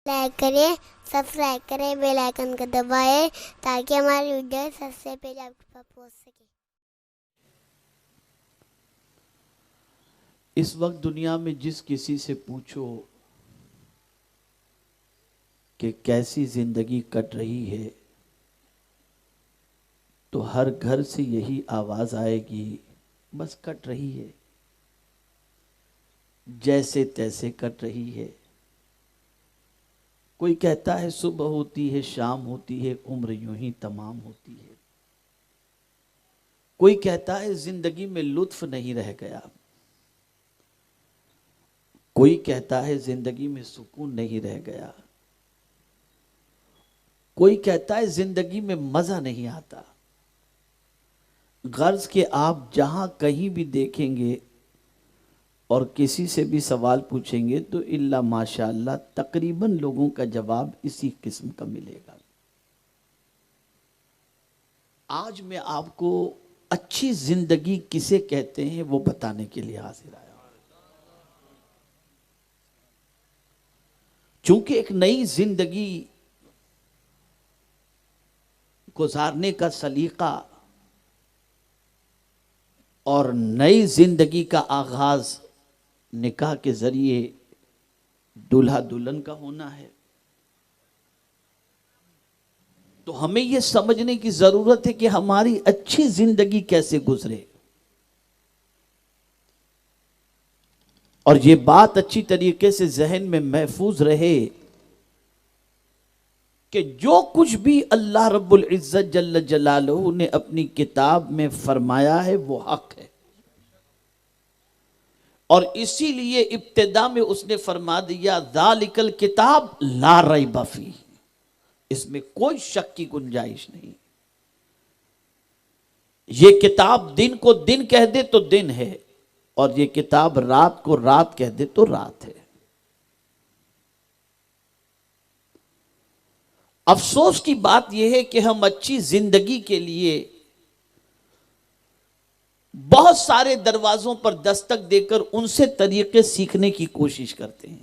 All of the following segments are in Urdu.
لائک کریں، سبسکرائب کریں، بیل آئکن کو دبائیں تاکہ ہماری ویڈیو سب سے پہلے آپ کے پاس پہنچ سکے۔ اس وقت دنیا میں جس کسی سے پوچھو کہ کیسی زندگی کٹ رہی ہے تو ہر گھر سے یہی آواز آئے گی، بس کٹ رہی ہے، جیسے تیسے کٹ رہی ہے۔ کوئی کہتا ہے صبح ہوتی ہے، شام ہوتی ہے، عمر یوں ہی تمام ہوتی ہے۔ کوئی کہتا ہے زندگی میں لطف نہیں رہ گیا۔ کوئی کہتا ہے زندگی میں سکون نہیں رہ گیا۔ کوئی کہتا ہے زندگی میں مزہ نہیں آتا۔ غرض کہ آپ جہاں کہیں بھی دیکھیں گے اور کسی سے بھی سوال پوچھیں گے تو الا ماشاءاللہ تقریباً لوگوں کا جواب اسی قسم کا ملے گا۔ آج میں آپ کو اچھی زندگی کسے کہتے ہیں وہ بتانے کے لیے حاضر آیا ہوں۔ چونکہ ایک نئی زندگی گزارنے کا سلیقہ اور نئی زندگی کا آغاز نکاح کے ذریعے دولہا دلہن کا ہونا ہے، تو ہمیں یہ سمجھنے کی ضرورت ہے کہ ہماری اچھی زندگی کیسے گزرے، اور یہ بات اچھی طریقے سے ذہن میں محفوظ رہے کہ جو کچھ بھی اللہ رب العزت جل جلالہ نے اپنی کتاب میں فرمایا ہے وہ حق ہے، اور اسی لیے ابتدا میں اس نے فرما دیا ذالک الکتاب لا ریب فیہ، اس میں کوئی شک کی گنجائش نہیں۔ یہ کتاب دن کو دن کہہ دے تو دن ہے، اور یہ کتاب رات کو رات کہہ دے تو رات ہے۔ افسوس کی بات یہ ہے کہ ہم اچھی زندگی کے لیے بہت سارے دروازوں پر دستک دے کر ان سے طریقے سیکھنے کی کوشش کرتے ہیں۔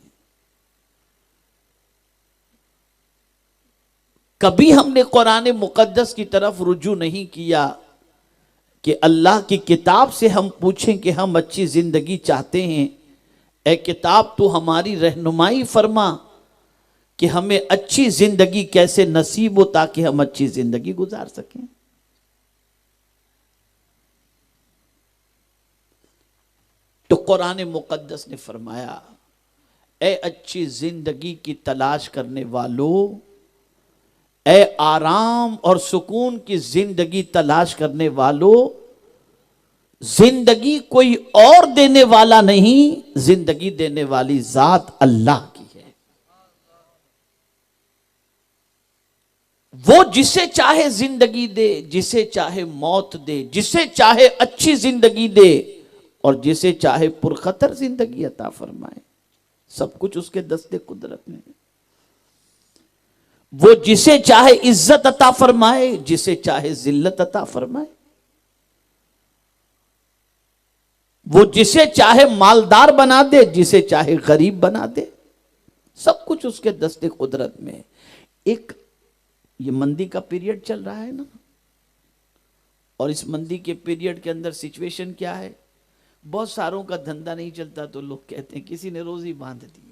کبھی ہم نے قرآن مقدس کی طرف رجوع نہیں کیا کہ اللہ کی کتاب سے ہم پوچھیں کہ ہم اچھی زندگی چاہتے ہیں، اے کتاب تو ہماری رہنمائی فرما کہ ہمیں اچھی زندگی کیسے نصیب ہو تاکہ ہم اچھی زندگی گزار سکیں۔ تو قرآن مقدس نے فرمایا اے اچھی زندگی کی تلاش کرنے والو، اے آرام اور سکون کی زندگی تلاش کرنے والو، زندگی کوئی اور دینے والا نہیں، زندگی دینے والی ذات اللہ کی ہے۔ وہ جسے چاہے زندگی دے، جسے چاہے موت دے، جسے چاہے اچھی زندگی دے اور جسے چاہے پرخطر زندگی عطا فرمائے، سب کچھ اس کے دست قدرت میں ہے۔ وہ جسے چاہے عزت عطا فرمائے، جسے چاہے ذلت عطا فرمائے، وہ جسے چاہے مالدار بنا دے، جسے چاہے غریب بنا دے، سب کچھ اس کے دست قدرت میں ہے۔ ایک یہ مندی کا پیریڈ چل رہا ہے نا، اور اس مندی کے پیریڈ کے اندر سچویشن کیا ہے؟ بہت ساروں کا دھندا نہیں چلتا تو لوگ کہتے ہیں کسی نے روزی باندھ دی۔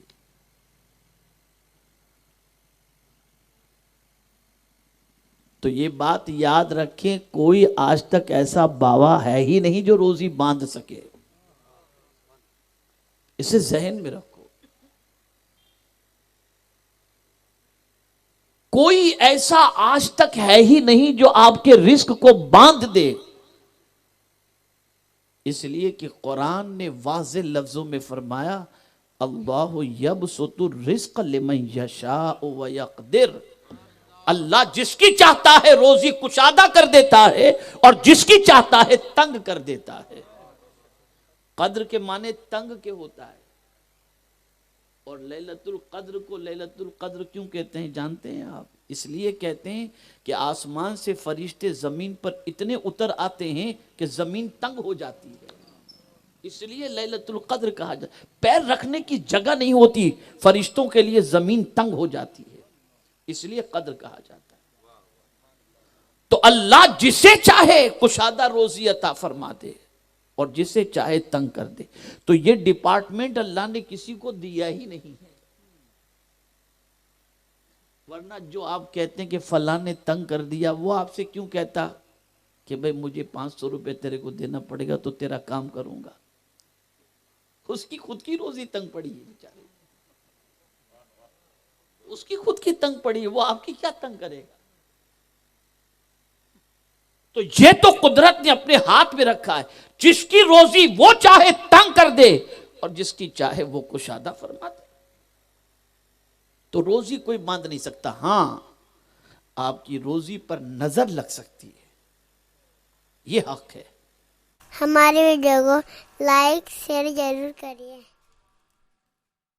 تو یہ بات یاد رکھیں، کوئی آج تک ایسا باوا ہے ہی نہیں جو روزی باندھ سکے، اسے ذہن میں رکھو۔ کوئی ایسا آج تک ہے ہی نہیں جو آپ کے رزق کو باندھ دے، اس لیے کہ قرآن نے واضح لفظوں میں فرمایا اللہ یبسط الرزق لمن یشاء ویقدر، اللہ جس کی چاہتا ہے روزی کشادہ کر دیتا ہے اور جس کی چاہتا ہے تنگ کر دیتا ہے۔ قدر کے معنی تنگ کے ہوتا ہے، اور لیلۃ القدر کو لیلۃ القدر کیوں کہتے ہیں جانتے ہیں آپ؟ اس لیے کہتے ہیں کہ آسمان سے فرشتے زمین پر اتنے اتر آتے ہیں کہ زمین تنگ ہو جاتی ہے۔ اس لیے لیلۃ القدر کہا جاتا، پیر رکھنے کی جگہ نہیں ہوتی، فرشتوں کے لیے زمین تنگ ہو جاتی ہے، اس لیے قدر کہا جاتا ہے۔ تو اللہ جسے چاہے کشادہ روزی عطا فرما دے اور جسے چاہے تنگ کر دے، تو یہ ڈپارٹمنٹ اللہ نے کسی کو دیا ہی نہیں ہے۔ ورنہ جو آپ کہتے ہیں کہ فلاں نے تنگ کر دیا، وہ آپ سے کیوں کہتا کہ بھئی مجھے 500 روپے تیرے کو دینا پڑے گا تو تیرا کام کروں گا؟ اس کی خود کی روزی تنگ پڑی ہے بیچارے، اس کی خود کی تنگ پڑی ہے، وہ آپ کی کیا تنگ کرے گا؟ تو یہ تو قدرت نے اپنے ہاتھ میں رکھا ہے، جس کی روزی وہ چاہے تنگ کر دے اور جس کی چاہے وہ کشادہ فرما دے۔ تو روزی کوئی باندھ نہیں سکتا، ہاں آپ کی روزی پر نظر لگ سکتی ہے، یہ حق ہے۔ ہماری ویڈیو کو لائک شیئر ضرور کریے۔